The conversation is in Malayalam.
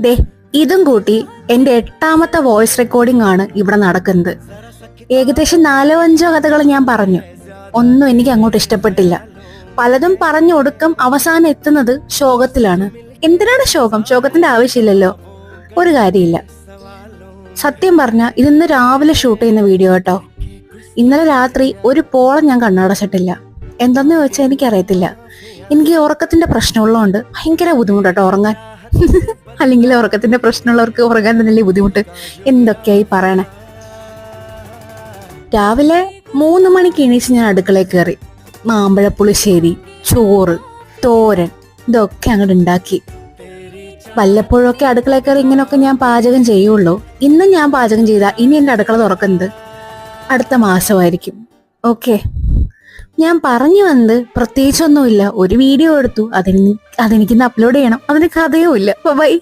ദേ ഇതും കൂട്ടി എന്റെ 8ാമത്തെ വോയിസ് റെക്കോർഡിംഗ് ആണ് ഇവിടെ നടക്കുന്നത്. ഏകദേശം 4-5 കഥകൾ ഞാൻ പറഞ്ഞു. ഒന്നും എനിക്ക് അങ്ങോട്ട് ഇഷ്ടപ്പെട്ടില്ല. പലതും പറഞ്ഞു കൊടുക്കും, അവസാനം എത്തുന്നത് ശോകത്തിലാണ്. എന്തിനാണ് ശോകം? ശോകത്തിന്റെ ആവശ്യമില്ലല്ലോ. ഒരു കാര്യമില്ല. സത്യം പറഞ്ഞ ഇതിന്ന് രാവിലെ ഷൂട്ട് ചെയ്യുന്ന വീഡിയോ കേട്ടോ. ഇന്നലെ രാത്രി ഒരു പോളം ഞാൻ കണ്ണടച്ചിട്ടില്ല. എന്തെന്ന് ചോദിച്ചാൽ എനിക്കറിയത്തില്ല. എനിക്ക് ഉറക്കത്തിന്റെ പ്രശ്നമുള്ളതുകൊണ്ട് ഭയങ്കര ബുദ്ധിമുട്ടോ ഉറങ്ങാൻ. അല്ലെങ്കിൽ ഉറക്കത്തിന്റെ പ്രശ്നമുള്ളവർക്ക് ഉറങ്ങാൻ തന്നെയല്ലേ ബുദ്ധിമുട്ട്. എന്തൊക്കെയായി പറയണേ. രാവിലെ 3 മണിക്ക് എണീച്ച് ഞാൻ അടുക്കളയിൽ കയറി. മാമ്പഴപ്പുളിശ്ശേരി, ചോറ്, തോരൻ ഇതൊക്കെ അങ്ങോട്ട് ഉണ്ടാക്കി. വല്ലപ്പോഴൊക്കെ അടുക്കളയിൽ കയറി ഇങ്ങനെയൊക്കെ ഞാൻ പാചകം ചെയ്യുള്ളൂ. ഇന്നും ഞാൻ പാചകം ചെയ്താൽ ഇനി എന്റെ അടുക്കള തുറക്കുന്നത് അടുത്ത മാസമായിരിക്കും. ഓക്കെ, ഞാൻ പറഞ്ഞു വന്നത് പ്രത്യേകിച്ചൊന്നുമില്ല. ഒരു വീഡിയോ എടുത്തു, അതെനിക്കിന്ന് അപ്ലോഡ് ചെയ്യണം. അതിന് കഥയോ ഇല്ല. ബൈ.